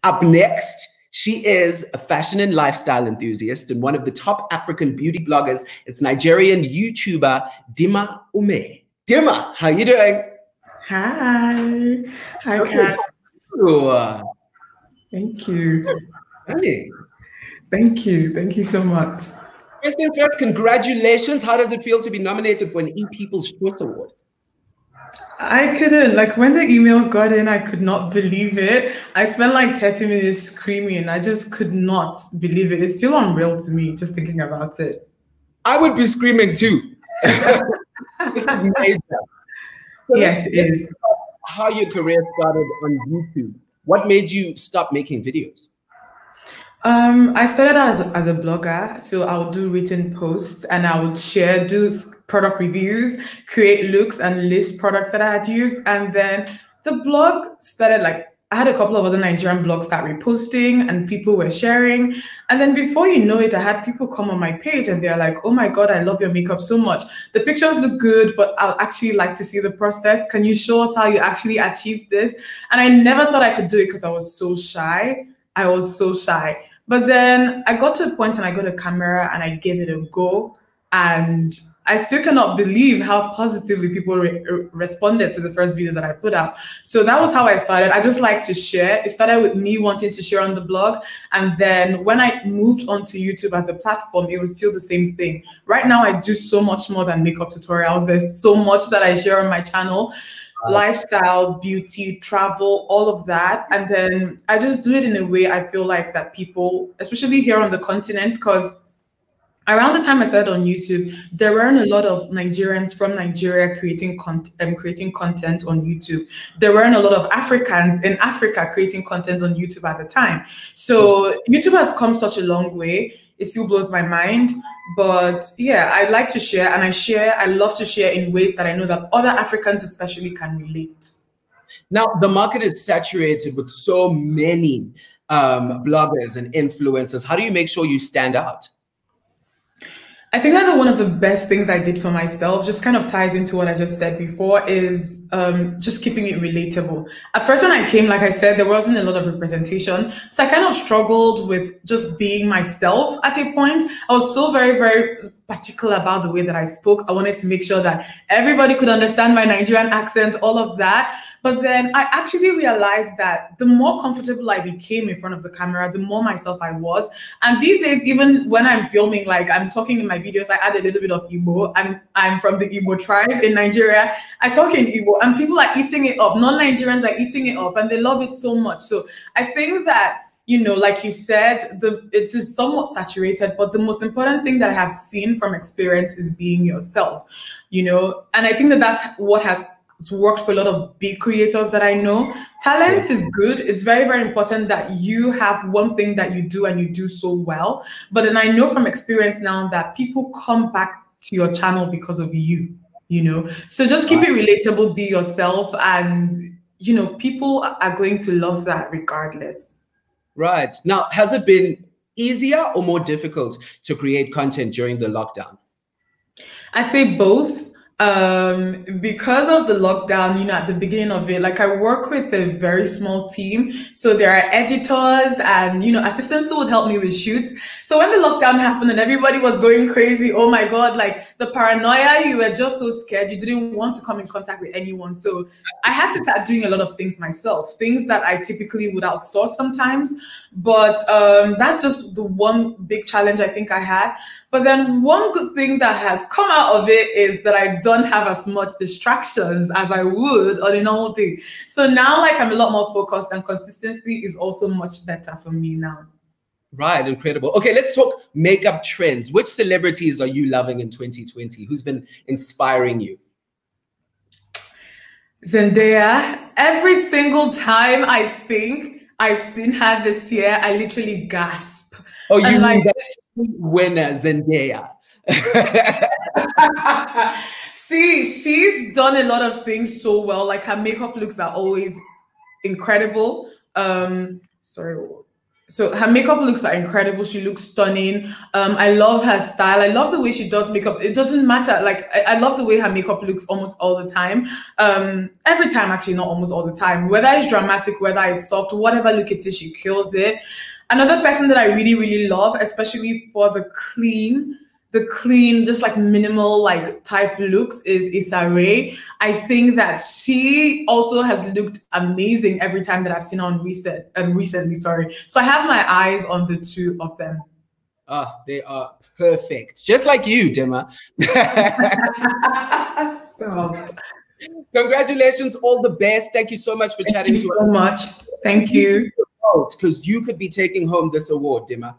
Up next, she is a fashion and lifestyle enthusiast and one of the top African beauty bloggers. It's Nigerian YouTuber Dimma Umeh. Dimma, how you doing? Hi. Hi, Kat. Thank you. Hey. Thank you. Thank you so much. First things first, congratulations. How does it feel to be nominated for an ePeople's Choice Award? I couldn't, like when the email got in, I could not believe it. I spent like 30 minutes screaming. I just could not believe it. It's still unreal to me, just thinking about it. I would be screaming too. This is major. So yes, it is. How your career started on YouTube. What made you stop making videos? I started out as a blogger, so I would do written posts and I would share, do product reviews, create looks and list products that I had used. And then the blog started, like, I had a couple of other Nigerian blogs start reposting and people were sharing. And then before you know it, I had people come on my page and they're like, oh my God, I love your makeup so much. The pictures look good, but I'd actually like to see the process. Can you show us how you actually achieved this? And I never thought I could do it because I was so shy. I was so shy. But then I got to a point and I got a camera and I gave it a go. And I still cannot believe how positively people responded to the first video that I put out. So that was how I started. I just like to share. It started with me wanting to share on the blog. And then when I moved onto YouTube as a platform, it was still the same thing. Right now, I do so much more than makeup tutorials. There's so much that I share on my channel. Lifestyle, beauty, travel, all of that. And then I just do it in a way I feel like that people, especially here on the continent, because around the time I started on YouTube, there weren't a lot of Nigerians from Nigeria creating content on YouTube. There weren't a lot of Africans in Africa creating content on YouTube at the time. So YouTube has come such a long way. It still blows my mind. But yeah, I like to share, and I love to share in ways that I know that other Africans especially can relate. Now, the market is saturated with so many bloggers and influencers. How do you make sure you stand out? I think that one of the best things I did for myself just kind of ties into what I just said before is just keeping it relatable. At first, when I came, like I said, there wasn't a lot of representation. So I kind of struggled with just being myself at a point. I was so very, very particular about the way that I spoke. I wanted to make sure that everybody could understand my Nigerian accent, all of that. But then I actually realized that the more comfortable I became in front of the camera, the more myself I was. And these days, even when I'm filming, like I'm talking in my videos, I add a little bit of Igbo. I'm from the Igbo tribe in Nigeria. I talk in Igbo and people are eating it up. Non-Nigerians are eating it up and they love it so much. So I think that, you know, like you said, it is somewhat saturated, but the most important thing that I have seen from experience is being yourself, you know, and I think that that's what has worked for a lot of big creators that I know. Talent is good. It's very, very important that you have one thing that you do and you do so well. But then I know from experience now that people come back to your channel because of you, you know, so just keep it relatable, be yourself, and, you know, people are going to love that regardless. Right. Now, has it been easier or more difficult to create content during the lockdown? I'd say both. Because of the lockdown, you know, at the beginning of it, like I work with a very small team. So there are editors and, you know, assistants who would help me with shoots. So when the lockdown happened and everybody was going crazy, oh my God, like the paranoia, you were just so scared. You didn't want to come in contact with anyone. So I had to start doing a lot of things myself, things that I typically would outsource sometimes. But that's just the one big challenge I think I had. But then one good thing that has come out of it is that I don't have as much distractions as I would on a normal day. So now, like, I'm a lot more focused and consistency is also much better for me now. Right, incredible. Okay, let's talk makeup trends. Which celebrities are you loving in 2020? Who's been inspiring you? Zendaya. Every single time I think I've seen her this year, I literally gasp. Oh, you mean that winner, Zendaya? See, she's done a lot of things so well. Like her makeup looks are always incredible. Sorry, So her makeup looks are incredible. She looks stunning. I love her style. I love the way she does makeup. It doesn't matter. Like I love the way her makeup looks almost all the time. Every time, actually, not almost all the time. Whether it's dramatic, whether it's soft, whatever look it is, she kills it. Another person that I really, really love, especially for the clean, just like minimal like type looks, is Issa Rae. I think that she also has looked amazing every time that I've seen her on recently. Sorry. So I have my eyes on the two of them. Oh, they are perfect. Just like you, Dimma. Stop. Congratulations. All the best. Thank you so much for chatting Thank you so much. Thank you. Because you could be taking home this award, Dimma.